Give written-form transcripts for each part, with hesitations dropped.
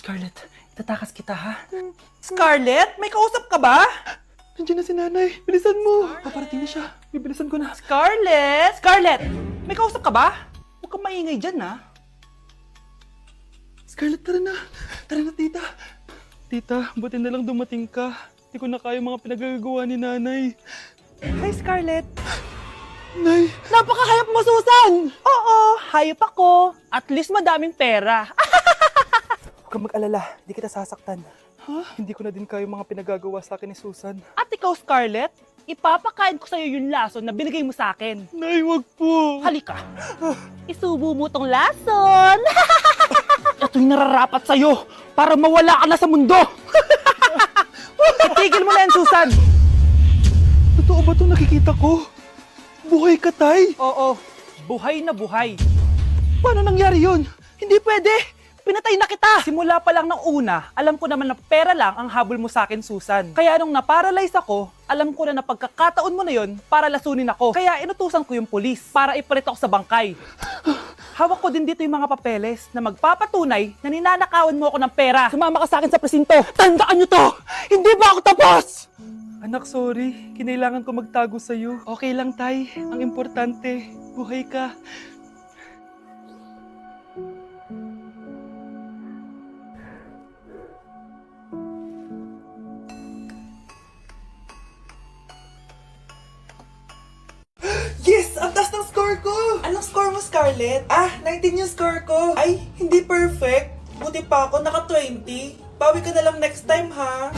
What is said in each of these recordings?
Scarlett, itatakas kita ha? Scarlett, may kausap ka ba? Nandiyan na si nanay. Bilisan mo. Paparating na siya. Bibilisan ko na. Scarlett! Scarlett! May kausap ka ba? Huwag kang maingay dyan ha. Scarlett, tara na. Tara na, tita. Tita, buti na lang dumating ka. Hindi ko na kaya mga pinagagawa ni nanay. Hi, Scarlett. Nay, Napakahayap mo, Susan! Oo, hayop ako. At least madaming pera. huwag kang mag-alala. Hindi kita sasaktan. Hindi ko na din kaya mga pinagagawa sa akin ni Susan. At ikaw, Scarlett, ipapakain ko sa'yo yung lason na binigay mo sa akin. Nay, wag po. Halika. Isubo mo tong lason. Ito'y nararapat sa'yo para mawala ka na sa mundo. Itigil mo na yan, Susan. Totoo ba itong nakikita ko? Buhay ka, tay? Oo, buhay na buhay. Paano nangyari yun? Hindi pwede. Pinatay na kita. Simula pa lang ng una, alam ko naman na pera lang ang habol mo sa akin, Susan. Kaya nung naparalyze ako, alam ko na pagkakataon mo na yon para lasunin ako. Kaya inutusan ko yung polis para ipalit ako sa bangkay. Hawak ko din dito yung mga papeles na magpapatunay na ninanakawan mo ako ng pera. Sumama ka sa akin sa presinto. Tandaan nyo to! Hindi ba ako tapos? Anak, sorry. Kinailangan ko magtago sa'yo. Okay lang, tay. Ang importante, buhay ka. Yes! Ang taas ng score ko! Anong score mo, Scarlett? 19 yung score ko. Ay, hindi perfect. Buti pa ako, naka 20. Bawi ka na lang next time, ha?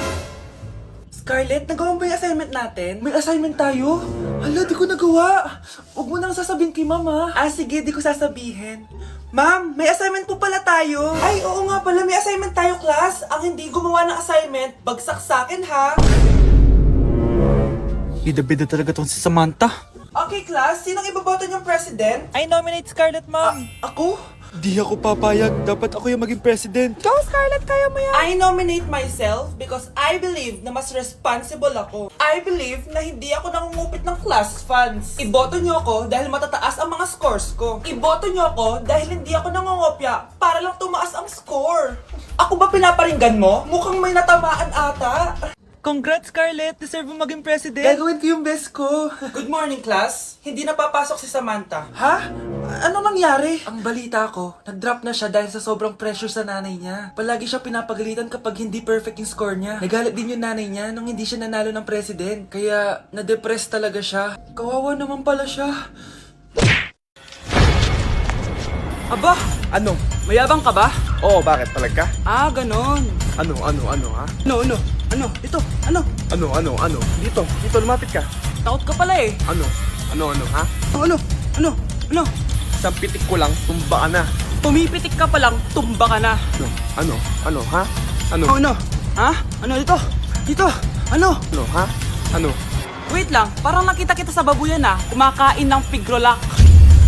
Scarlett, nagawa mo ba yung assignment natin? May assignment tayo? Hala, di ko nagawa. Huwag mo nang sasabihin kay mama. Sige, di ko sasabihin. Ma'am, may assignment po pala tayo. Ay, oo nga pala, may assignment tayo, class. Ang hindi gumawa ng assignment, bagsak sa akin, ha? Bida-bida talaga tong si Samantha. Okay, class, sinong iboboto niyong president? I nominate Scarlett, ma'am. Ako? Di ako papayag. Dapat ako yung maging president. Go, Scarlett, kaya mo yan. I nominate myself because I believe na mas responsible ako. I believe na hindi ako nangungupit ng class funds. Iboto niyo ako dahil matataas ang mga scores ko. Iboto niyo ako dahil hindi ako nangungopya para lang tumaas ang score. Ako ba pinaparinggan mo? Mukhang may natamaan ata. Congrats, Scarlett. Deserve mo maging president. Gagawin ko yung best ko. Good morning, class. Hindi na papasok si Samantha. Ha? Ano nangyari? Ang balita ko, nag-drop na siya dahil sa sobrang pressure sa nanay niya. Palagi siya pinapagalitan kapag hindi perfect yung score niya. Nagalit din yung nanay niya nung hindi siya nanalo ng president. Kaya, na-depress talaga siya. Kawawa naman pala siya. Aba, Ano? mayabang ka ba? Oo, bakit? Palag ka? Ganon. Ano, ha? Ano? Ito, ano? Ano? Dito, lumapit ka. Takot ka pala eh. Ano, ha? Ano? Isang pitik ko lang, tumba ka na. Pumipitik ka pa lang, tumba ka na. Ano, ha? Ano, Ano? Ha? Ano dito? Dito? Ano? ha? Ano? Wait lang, parang nakita kita sa babuyan kumakain ng pigrolak.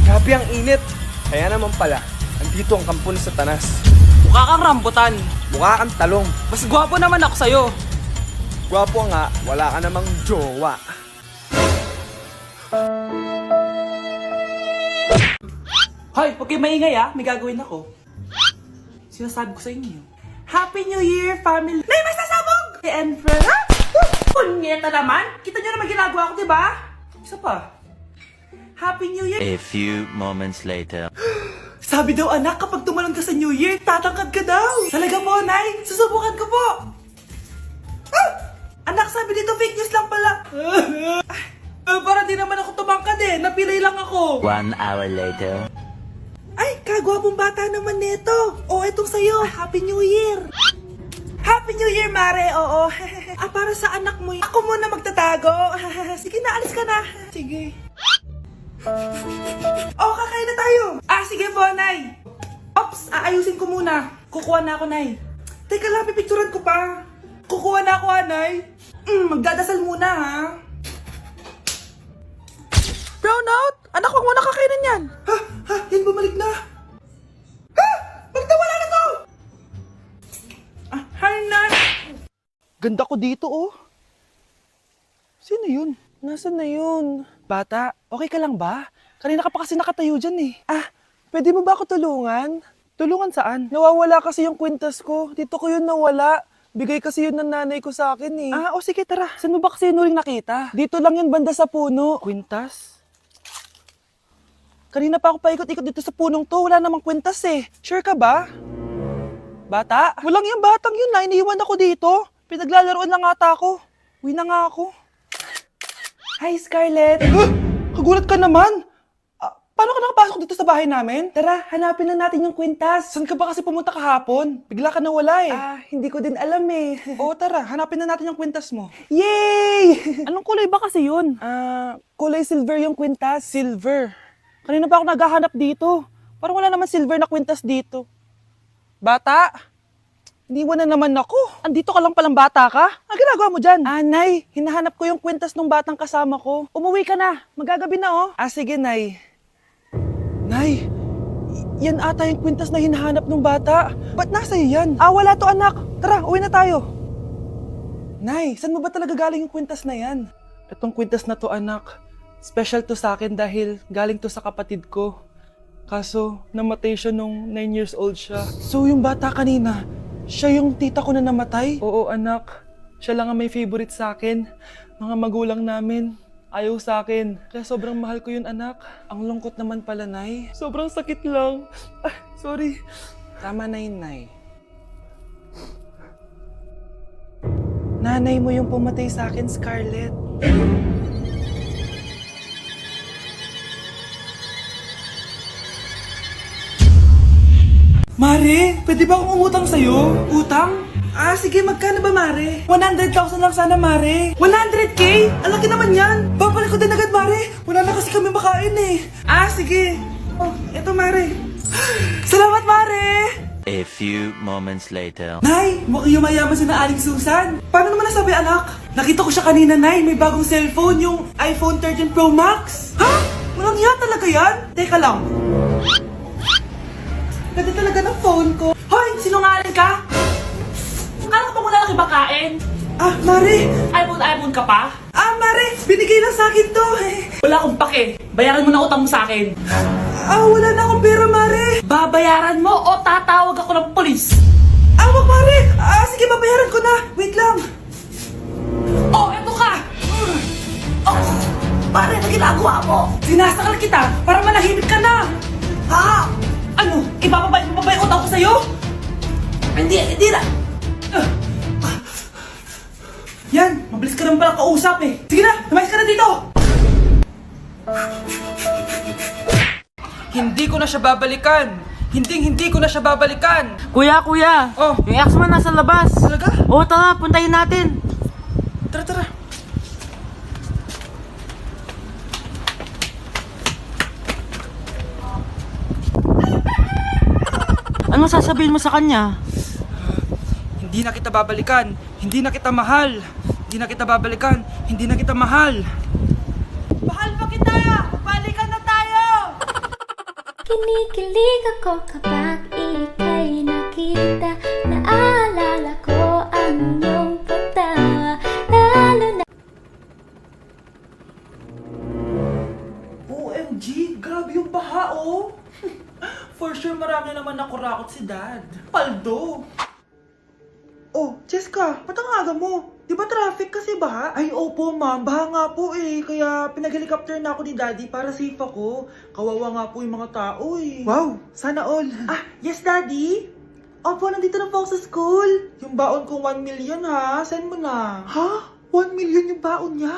Grabe ang init. Kaya naman pala, andito ang kampo ni Satanas. Mukha kang rambutan. Mukha kang talong. Mas gwapo naman ako sa'yo. Gwapo nga, wala ka namang jowa. Hoy, huwag kayo maingay may gagawin ako. Sinasabi ko sa inyo. Happy New Year, family! Nay, may sasabog! And friend, ha? Punyeta naman! Kita niyo naman ginagawa ko, diba? Isa pa. Happy New Year! A few moments later. Sabi daw anak, kapag tumalon ka sa New Year, tatangkad ka daw. Talaga po, Nay. Susubukan ko po. Anak, sabi dito fake news lang pala. Para di naman ako tumangkad Napilay lang ako. 1 hour later. Ay, kagwapong bata naman neto. Etong sa'yo. Happy New Year. Happy New Year, Mare. Oo. Para sa anak mo. Ako muna magtatago. Sige na, alis ka na. Sige. Kakain na tayo. Sige po, Nay. Ops, aayusin ko muna. Kukuha na ako, Nay. Teka lang, pipicturan ko pa. Kukuha na ako, Nay. Magdadasal muna, ha. Brownout! Anak, huwag mo nakakainin yan! Yan bumalik na. Bakit nawala na to? Hi, Nay. Ganda ko dito, Sino yun? Nasaan na yun? Bata, okay ka lang ba? Kanina ka pa kasi nakatayo dyan, Pwede mo ba ako tulungan? Tulungan saan? Nawawala kasi yung kwintas ko. Dito ko yun nawala. Bigay kasi yun ng nanay ko sa akin eh. O sige, tara. Saan mo ba kasi yun uling nakita? Dito lang yun banda sa puno. Kwintas? Kanina pa ako paikot-ikot dito sa punong to. Wala namang kwintas eh. Sure ka ba? Bata? Walang yung batang yun na. Iniiwan ako dito. Pinaglalaroan lang ata ako. Uwi na nga ako. Hi, Scarlett. Kagulat ka naman. Paano ka nakapasok dito sa bahay namin? Tara, hanapin lang natin yung kwintas. Saan ka ba kasi pumunta kahapon? Bigla ka nawala eh. Hindi ko din alam eh. Oo, tara. Hanapin na natin yung kwintas mo. Yay! Anong kulay ba kasi yun? Kulay silver yung kwintas. Silver. Kanina pa ako naghahanap dito. Parang wala naman silver na kwintas dito. Bata? Iniwan na naman ako. Andito ka lang palang bata ka? Ang ginagawa mo dyan? Nay, hinahanap ko yung kwintas ng batang kasama ko. Umuwi ka na. Magagabi na oh. Sige, Nay. Nay, yan ata yung kwintas na hinahanap ng bata. Ba't nasa iyo yan? Wala to anak. Tara, uwi na tayo. Nay, saan mo ba talaga galing yung kwintas na yan? Itong kwintas na to anak, special to sa akin dahil galing to sa kapatid ko. Kaso, namatay siya nung 9 years old siya. So yung bata kanina, siya yung tita ko na namatay? Oo anak, siya lang ang may favorite sa akin. Mga magulang namin, ayaw sa akin. Kaya sobrang mahal ko yun anak. Ang lungkot naman pala, Nay. Sobrang sakit lang. Sorry. Tama na yun, Nay. Nanay mo yung pumatay sa akin, Scarlett. Mare, pwede ba akong umutang sa'yo? Utang? Sige, magkano ba, Mare? 100,000 lang sana, Mare. 100K? Ang laki naman yan. Babalik ko din agad, Mare. Wala na kasi kami makain eh. Sige. Eto, Mare. Salamat, Mare! A few moments later. Nay, mukhang yumayaman si na Aling Susan. Paano naman nasabi, anak? Nakita ko siya kanina, Nay. May bagong cellphone, yung iPhone 13 Pro Max. Ha? Walang yan talaga yan? Teka lang. Ganda talaga ng phone ko. Hoy, sinungaling ka? Akala ko ba wala lang ibakain? Mare. iPhone ka pa? Mare, binigay lang sa akin to. Wala akong pake. Bayaran mo na utang mo sa akin. Wala na akong pera, Mare. Babayaran mo o tatawag ako ng polis? Wag, Mare. Sige, babayaran ko na. Wait lang. Oh, eto ka! Oh, pare, na ginagawa mo? Sinasakal kita para manahimik ka na. Ano? Ibababay mo ba yung utang ko sa'yo? Hindi na. Yan, mabilis ka naman pala kausap eh. Sige na, lumayas ka na dito. Hindi ko na siya babalikan. Hindi ko na siya babalikan. Kuya! Oh. Yung ex mo nasa labas! Talaga? Oo, tara, puntayin natin! Tara. Ano sasabihin mo sa kanya? Hindi na kita babalikan. Hindi na kita mahal. Hindi na kita babalikan. Hindi na kita mahal. Mahal pa kita! Balikan na tayo! Kinikilig ako kapag ika'y nakita. Naalala ko ang iyong pagtawa. Lalo na OMG, grabe yung baha oh! For sure marami naman nakurakot si Dad. Paldo! Oh, Cheska, ba't ang aga mo? Di ba traffic kasi baha? Ay, opo ma'am, baha nga po eh. Kaya pinag-helicopter na ako ni Daddy para safe ako. Kawawa nga po yung mga tao eh. Wow, sana all. Yes Daddy? Opo, nandito na po ako sa school. Yung baon ko 1 million ha, send mo na. Ha? 1 million yung baon niya?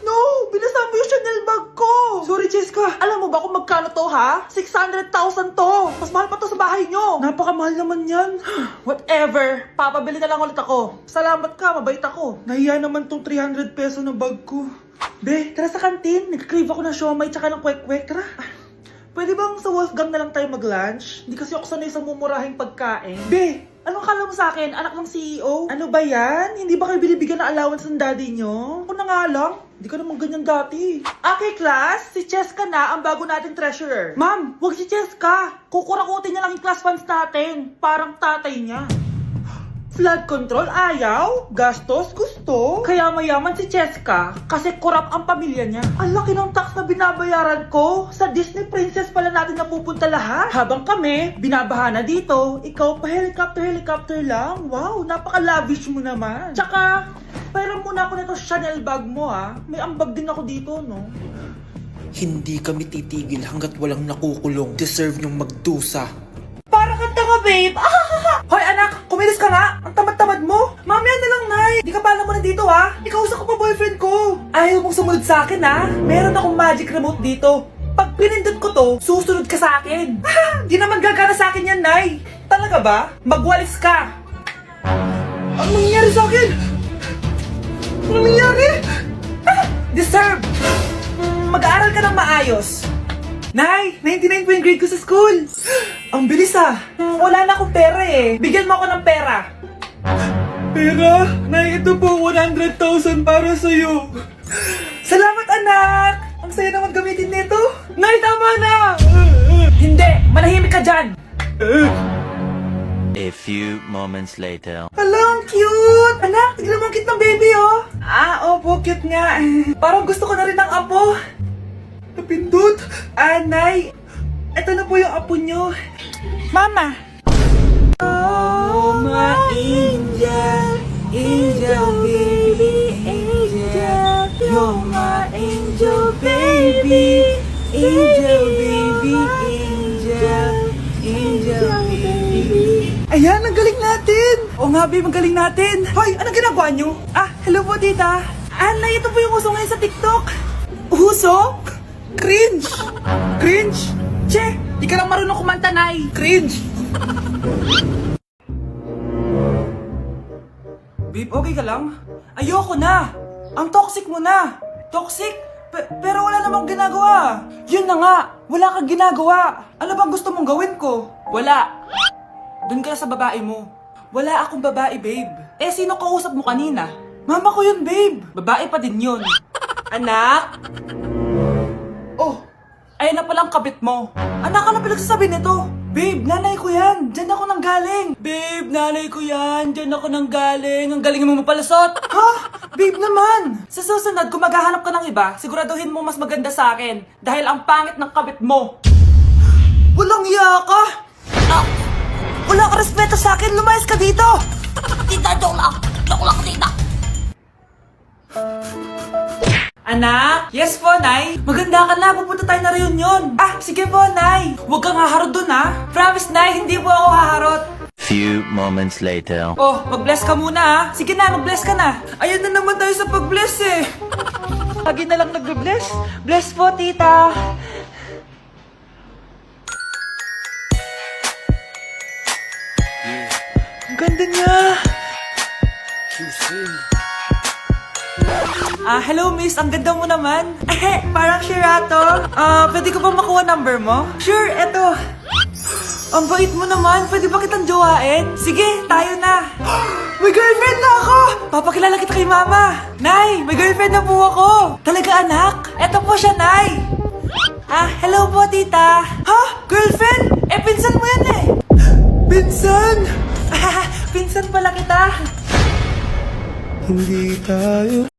No! Binasa mo yung Chanel bag ko! Sorry, Cheska. Alam mo ba kung magkano to, ha? 600,000 to! Mas mahal pa to sa bahay nyo! Napakamahal naman yan. Whatever. Papabili na lang ulit ako. Salamat ka, mabait ako. Nahiya naman tong 300 peso na bag ko. Be, tara sa kantin. Nag-crave ako ng siomay tsaka ng kwek-kwek. Tara. Pwede bang sa Wolfgang na lang tayo mag-lunch? Hindi kasi ako sanay sa mumurahing pagkain. Be, anong kala mo sa akin? Anak ng CEO? Ano ba yan? Hindi ba kayo binibigyan ng allowance ng daddy nyo? Ako na nga lang. Hindi ka naman ganyan dati. Okay, class. Si Cheska na ang bago nating treasurer. Ma'am, wag si Cheska. Kukurakutin niya lang yung class funds natin. Parang tatay niya. Flood control ayaw, gastos gusto. Kaya mayaman si Cheska kasi korap ang pamilya niya. Ang laki ng tax na binabayaran ko. Sa Disney Princess pala natin napupunta lahat. Habang kami, binabaha na dito. Ikaw pa helicopter lang. Wow, napaka-lavish mo naman. Tsaka, pairam muna ako nito Chanel bag mo ah. May ambag din ako dito, no? Hindi kami titigil hanggat walang nakukulong. Deserve niyong magdusa. Para kanta ka, babe. Hoy anak, kumilos ka nga! Ang tamad-tamad mo! Mamaya na lang, Nay! Di ka pala mo nandito, ha? Ikausap ko pa boyfriend ko! Ayaw mong sumunod sa akin, ha? Meron akong magic remote dito. Pag pinindot ko to, susunod ka sa akin. Di naman gagana sa akin yan, Nay! Talaga ba? Magwalis ka! Ano nangyari sa akin? Ano nangyari? Deserve! Mag-aaral ka ng maayos. Nay, 99 po yung grade ko sa school. Ang bilis ah. Wala na akong pera eh. Bigyan mo ako ng pera. Pera? Nay, ito po 100,000 para sa'yo. Salamat anak. Ang saya naman gamitin nito. Nay, tama na. Hindi, manahimik ka dyan. A few moments later. Hala, ang cute! Anak, tignan mo ang cute ng baby, oh! Opo, cute nga. Parang gusto ko na rin ng apo. Napindot! Nay, eto na po yung apo nyo. Mama! Oh, my angel, angel baby, angel. You're my angel baby, angel baby, angel, angel baby. Ayan, ang galing natin! Oo nga, babe, ang galing natin! Hoy, anong ginagawa nyo? Hello po, tita! Nay, ito po yung uso ngayon sa TikTok! Uso? Cringe! Cringe? Che, di ka lang marunong kumanta, Nay! Cringe! Babe, okay ka lang? Ayoko na! Ang toxic mo na! Toxic? Pero wala namang ginagawa! Yun na nga! Wala kang ginagawa! Ano bang gusto mong gawin ko? Wala! Doon ka na sa babae mo. Wala akong babae, babe. Sino kausap mo kanina? Mama ko yun, babe. Babae pa din yun. Anak? Oh, ayun na palang kabit mo. Anak, ano pinagsasabi nito? Babe, nanay ko yan. Diyan ako nang galing. Babe, nanay ko yan. Diyan ako nang galing. Ang galing mo mapalasot. Ha? Babe naman. Sa susunod, kung maghahanap ka ng iba, siguraduhin mo mas maganda sa akin. Dahil ang pangit ng kabit mo. Walang iya ka. Wala ka respeto sa akin. Lumayas ka dito. Tita, joke lang. Joke lang, tita. Anak? Yes po, Nay. Maganda ka na. Pupunta tayo na reunion. Sige po, Nay. Huwag kang haharot dun, ha? Promise, Nay. Hindi po ako haharot. Few moments later. Oh, mag-bless ka muna, ha? Sige na, mag-bless ka na. Ayun na naman tayo sa pag-bless, eh. Lagi na lang nag-bless. Bless po, tita. Ang ganda niya. Hello miss, ang ganda mo naman. Parang Sherato. Pwede ko ba makuha number mo? Sure, eto. Ang bait mo naman, pwede ba kitang jowain? Sige, tayo na. May girlfriend na ako! Papakilala kita kay mama. Nay, may girlfriend na po ako. Talaga anak? Eto po siya, Nay. Hello po tita. Ha? Girlfriend? Pinsan mo yan eh. Pinsan? Pinsan pala kita. Hindi tayo